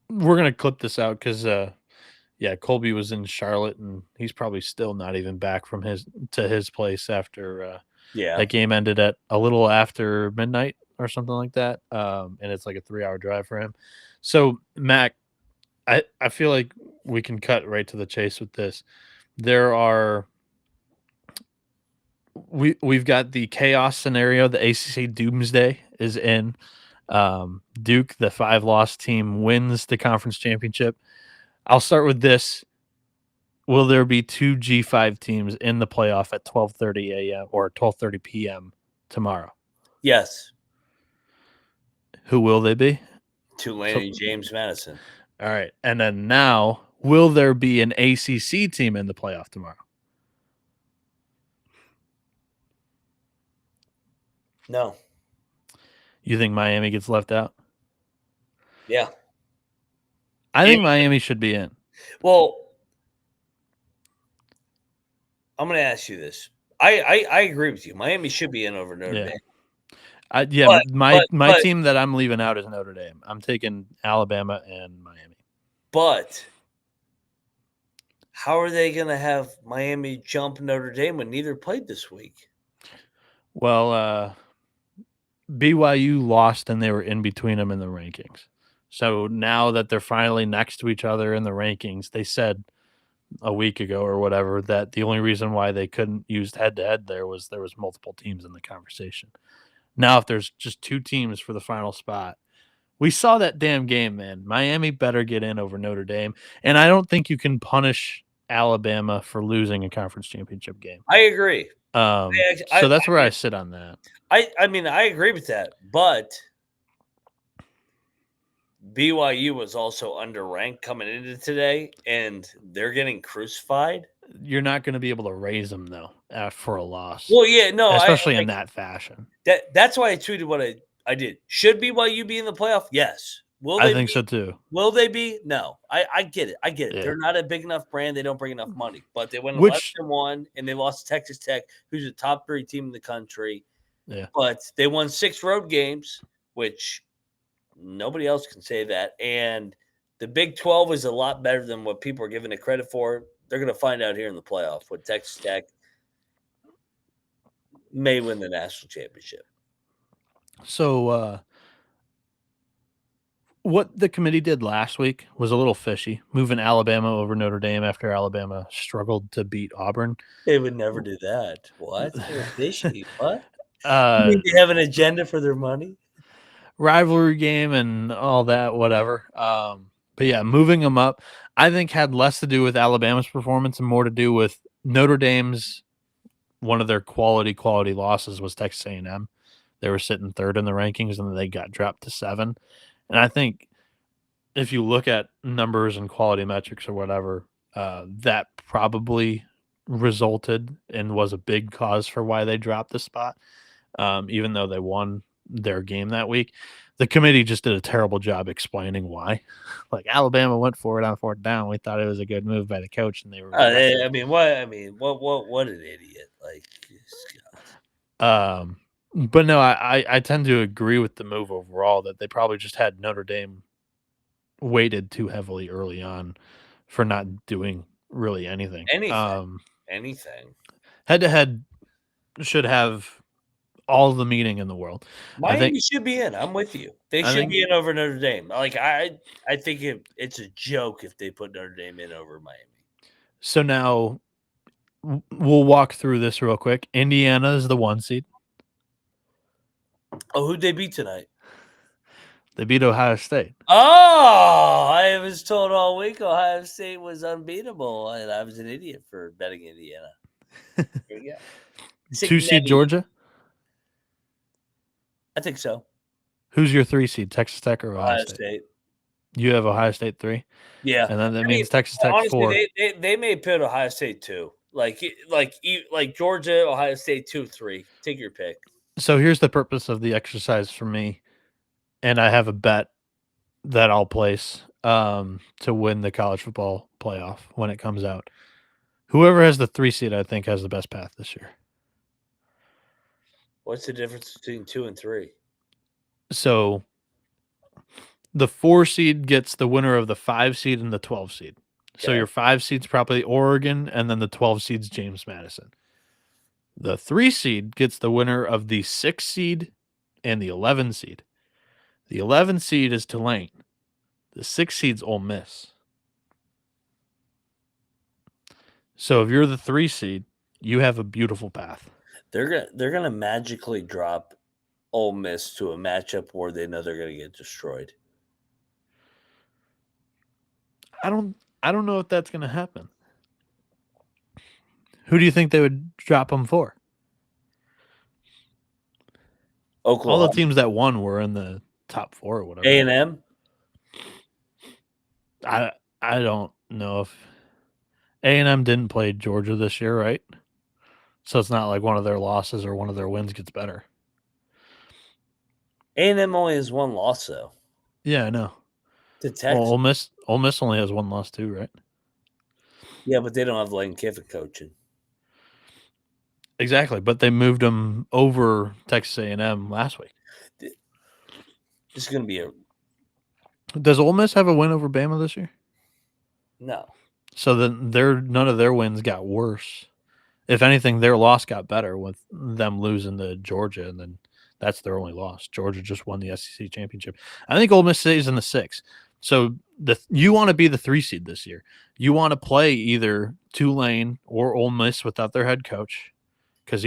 we're gonna clip this out because Colby was in Charlotte and he's probably still not even back from his place after Yeah. that game ended at a little after midnight or something like that. And it's like a 3-hour drive for him. So Mac, I feel like we can cut right to the chase with this. We've got the chaos scenario. The ACC doomsday is in. Duke, the 5-loss team, wins the conference championship. I'll start with this. Will there be 2 G5 teams in the playoff at 12:30 a.m. or 12:30 p.m. tomorrow? Yes. Who will they be? Tulane and James Madison. All right. And then now, will there be an ACC team in the playoff tomorrow? No. You think Miami gets left out? Yeah. I think Miami should be in. Well, I'm going to ask you this. I agree with you. Miami should be in over Notre Dame. My team that I'm leaving out is Notre Dame. I'm taking Alabama and Miami. But how are they going to have Miami jump Notre Dame when neither played this week? Well, BYU lost and they were in between them in the rankings. So now that they're finally next to each other in the rankings, they said a week ago or whatever that the only reason why they couldn't use head-to-head there was multiple teams in the conversation. Now, if there's just 2 teams for the final spot, we saw that damn game, man. Miami better get in over Notre Dame, and I don't think you can punish Alabama for losing a conference championship game. I agree. So that's where I sit on that. I mean, I agree with that, but BYU was also underranked coming into today, and they're getting crucified. You're not going to be able to raise them, though, for a loss. Well, yeah, no. Especially in that fashion. That's why I tweeted what I did. Should BYU be in the playoff? Yes. Will they I think so, too. Will they be? No. I get it. I get it. Yeah. They're not a big enough brand. They don't bring enough money. But they went 11-1, and they lost to Texas Tech, who's a top 3 team in the country. Yeah. But they won 6 road games, which nobody else can say that. And the Big 12 is a lot better than what people are giving it credit for. They're going to find out here in the playoff with Texas Tech may win the national championship. So what the committee did last week was a little fishy, moving Alabama over Notre Dame after Alabama struggled to beat Auburn. They would never do that. What? Fishy? What? You mean they have an agenda for their money? Rivalry game and all that, whatever. But yeah, moving them up, I think had less to do with Alabama's performance and more to do with Notre Dame's. One of their quality losses was Texas A&M. They were sitting 3rd in the rankings, and they got dropped to 7. And I think if you look at numbers and quality metrics or whatever, that probably resulted and was a big cause for why they dropped the spot, even though they won their game that week. The committee just did a terrible job explaining why. Like, Alabama went for it on 4th down. We thought it was a good move by the coach, and they were. What an idiot! Like, but no, I tend to agree with the move overall that they probably just had Notre Dame weighted too heavily early on for not doing really anything. Anything. Head-to-head should have all the meaning in the world. Miami should be in. I'm with you. They should be in over Notre Dame. Like, I think it's a joke if they put Notre Dame in over Miami. So now we'll walk through this real quick. Indiana is the 1 seed. Oh, who'd they beat tonight? They beat Ohio State. Oh, I was told all week Ohio State was unbeatable, and I was an idiot for betting Indiana. Here you go. 2 seed Georgia? I think so. Who's your 3 seed, Texas Tech or Ohio State? You have Ohio State 3? Yeah. And then that means Texas Tech honestly, 4. They may put Ohio State 2. Like Georgia, Ohio State 2, 3. Take your pick. So here's the purpose of the exercise for me, and I have a bet that I'll place to win the college football playoff when it comes out. Whoever has the 3 seed, I think, has the best path this year. What's the difference between 2 and 3? So The 4 seed gets the winner of the 5 seed and the 12 seed. So Okay. your 5 seed's probably Oregon, and then the 12 seed's James Madison. The 3 seed gets the winner of the 6 seed and the 11 seed. The 11 seed is Tulane. The 6 seed's Ole Miss. So if you're the 3 seed, you have a beautiful path. They're gonna magically drop Ole Miss to a matchup where they know they're gonna get destroyed. I don't know if that's going to happen. Who do you think they would drop them for? All Oklahoma, the teams that won were in the top 4 or whatever. A&M. I don't know if A&M didn't play Georgia this year, right? So it's not like one of their losses or one of their wins gets better. A&M only has one loss though. Yeah, I know. To Texas. Ole Miss only has one loss too, right? Yeah, but they don't have Lane Kiffin coaching. Exactly, but they moved them over Texas A&M last week. This is going to be a Does Ole Miss have a win over Bama this year? no. So then none of their wins got worse. If anything, their loss got better with them losing to Georgia, and then that's their only loss. Georgia just won the SEC championship. I think Ole Miss stays in the 6. So you want to be the 3 seed this year. You want to play either Tulane or Ole Miss without their head coach, because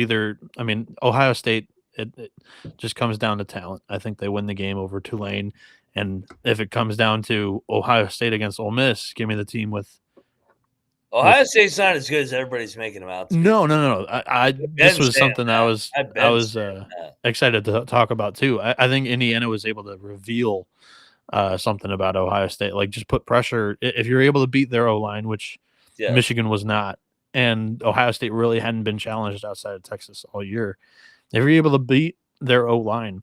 Ohio State, it just comes down to talent. I think they win the game over Tulane, and if it comes down to Ohio State against Ole Miss, give me the team with. Ohio State's not as good as everybody's making them out to be. No. This was something I was excited to talk about too. I think Indiana was able to reveal something about Ohio State, like just put pressure. If you're able to beat their O-line, which Michigan was not, and Ohio State really hadn't been challenged outside of Texas all year. If you're able to beat their O-line,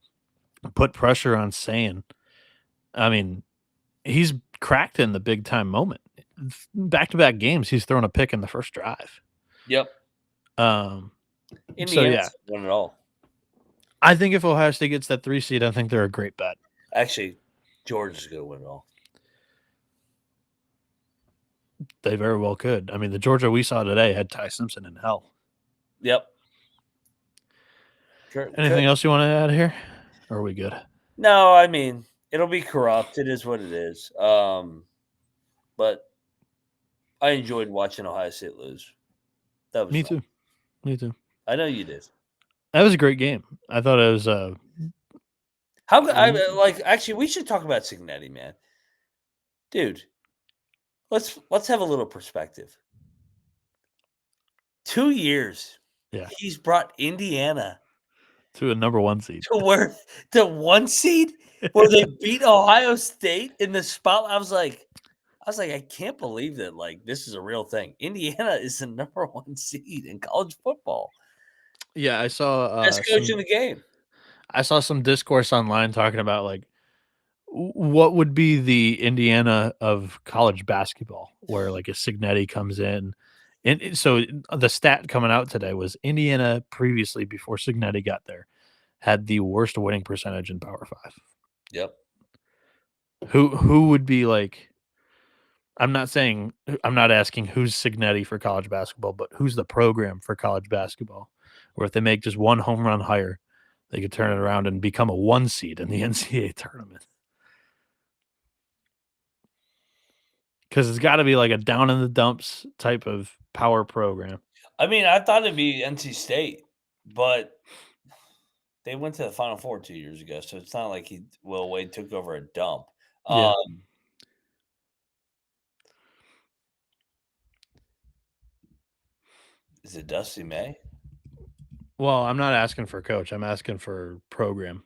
put pressure on Sane, I mean, he's cracked in the big time moment. Back-to-back games, he's thrown a pick in the first drive. Yep. Indiana's won it all. I think if Ohio State gets that 3 seed, I think they're a great bet. Actually, Georgia's going to win it all. They very well could. I mean, the Georgia we saw today had Ty Simpson in hell. Yep. Anything else you want to add here? Or are we good? No, I mean, it'll be corrupt. It is what it is. But I enjoyed watching Ohio State lose. That was Me fun. too. Me too. I know you did. That was a great game. I thought it was actually we should talk about Cignetti, man. Dude, let's have a little perspective. 2 years. Yeah. He's brought Indiana to a number 1 seed. To 1 seed where they beat Ohio State in the spot. I was like, I can't believe that this is a real thing. Indiana is the number 1 seed in college football. Yeah, I saw best coach in the game. I saw some discourse online talking about what would be the Indiana of college basketball, where a Cignetti comes in. And so the stat coming out today was Indiana previously, before Cignetti got there, had the worst winning percentage in Power 5. Yep. Who would be I'm not asking who's Cignetti for college basketball, but who's the program for college basketball, where if they make just one home run higher, they could turn it around and become a 1 seed in the NCAA tournament. Because it's got to be a down in the dumps type of power program. I mean, I thought it'd be NC State, but they went to the Final Four 2 years ago, so it's not like Will Wade took over a dump. Yeah. Is it Dusty May? Well, I'm not asking for coach. I'm asking for program.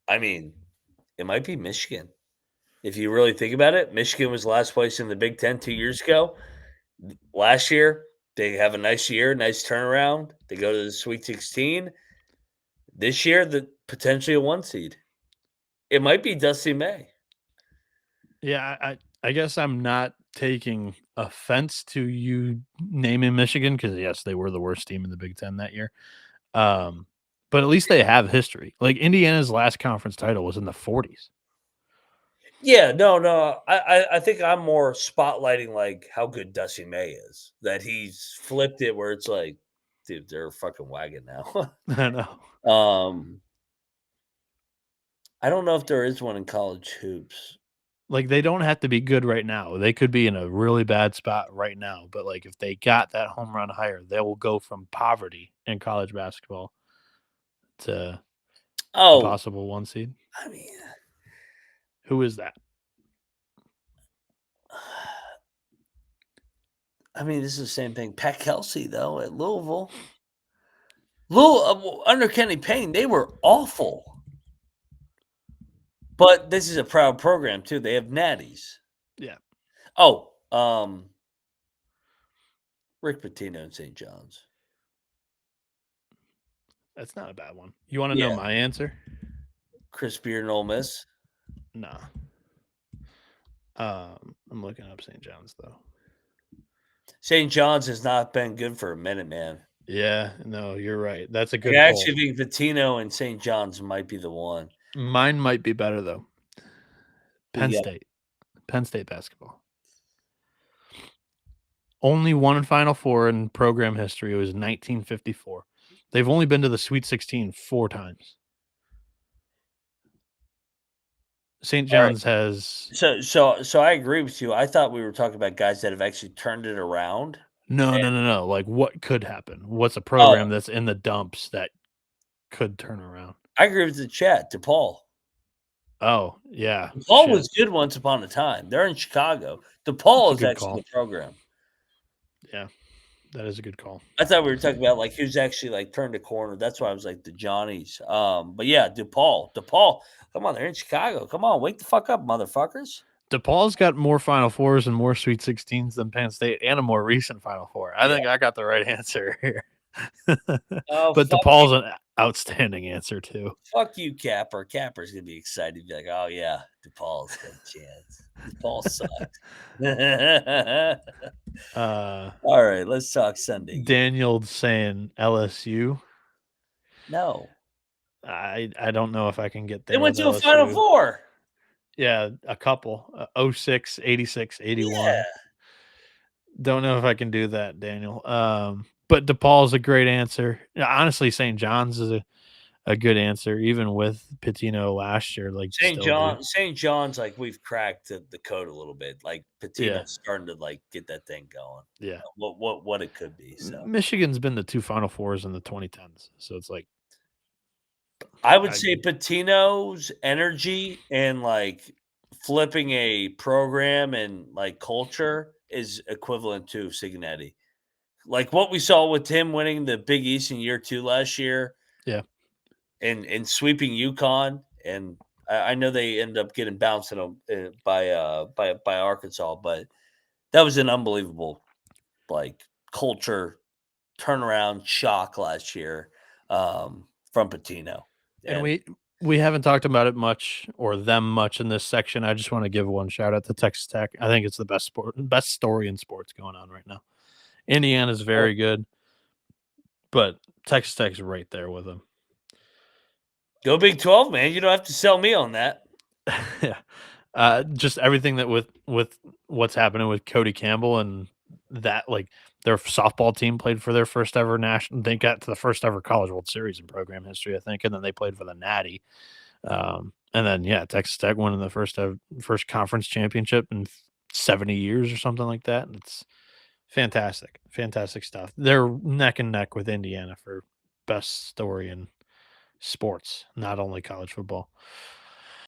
I mean, it might be Michigan. If you really think about it, Michigan was last place in the Big Ten 2 years ago. Last year, they have a nice year, nice turnaround. They go to the Sweet 16. This year, potentially a 1 seed. It might be Dusty May. Yeah, I guess I'm not taking offense to you naming Michigan because, yes, they were the worst team in the Big Ten that year. But at least they have history. Indiana's last conference title was in the 40s. Yeah, no. I think I'm more spotlighting like how good Dusty May is. That he's flipped it where it's like, dude, they're a fucking wagon now. I know. um, I don't know if there is one in college hoops. Like, they don't have to be good right now. They could be in a really bad spot right now, but, like, if they got that home run higher, they will go from poverty in college basketball to a Oh, possible 1 seed. I mean, Who is that? this is the same thing. Pat Kelsey though at Louisville. Louisville under Kenny Payne, they were awful. But this is a proud program too. They have natties. Yeah. Oh, Rick Pitino and St. John's. That's not a bad one. You wanna know Yeah. my answer? Chris Beard and Ole Miss. Nah. I'm looking up St. John's, though. St. John's has not been good for a minute, man. Yeah, no, you're right. That's a good I poll. actually think Pitino and St. John's might be the one. Mine might be better, though. Penn Yeah. State. Penn State basketball. Only one Final Four in program history. It was 1954. They've only been to the Sweet 16 4 times. St. All right. John's has So I agree with you. I thought we were talking about guys that have actually turned it around. no. Like, what could happen? What's a Oh, program that's in the dumps that could turn around? I agree with the chat. DePaul. Oh, yeah. DePaul shit. was good once upon a time. They're in Chicago. That's DePaul a is good actually call. the program. Yeah, that is a good call. I thought we were talking about like who's actually like turned a corner. That's why I was like the Johnnies. But yeah, DePaul. Come on, they're in Chicago. Come on, wake the fuck up, motherfuckers. DePaul's got more Final Fours and more Sweet 16s than Penn State and a more recent Final Four. I think I got the right answer here. Oh, But DePaul's an outstanding answer, too. fuck you, Capper. Capper's gonna be excited. Be like, oh yeah, DePaul's got a chance. DePaul sucks. All right, let's talk Sunday. Daniel saying LSU. No, I don't know if I can get there. they went with to a Final LSU. Four. Yeah, a couple. 06, 86, 81. Yeah. Don't know if I can do that, Daniel. But DePaul's a great answer. Honestly, St. John's is a good answer, even with Pitino last year. Like St. John's, like we've cracked the code a little bit. Like Pitino's starting to like get that thing going. Yeah. What it could be. So Michigan's been the 2 Final Fours in the 2010s. So it's like I would say Pitino's energy and like flipping a program and like culture is equivalent to Signetti. Like what we saw with him winning the Big East in year 2 last year. Yeah. And sweeping UConn, and I know they ended up getting bounced by Arkansas, but that was an unbelievable like culture turnaround shock last year from Pitino. And we haven't talked about it much or them much in this section. I just want to give one shout out to Texas Tech. I think it's the best story in sports going on right now. Indiana's very good, but Texas Tech's right there with them. Go Big 12, man. You don't have to sell me on that. Yeah. Just everything that with what's happening with Cody Campbell and that, like, their softball team played for their first ever national. They got to the first ever College World Series in program history, I think, and then they played for the Natty. And then Texas Tech winning the first conference championship in 70 years or something like that. And it's fantastic stuff. They're neck and neck with Indiana for best story in sports, not only college football.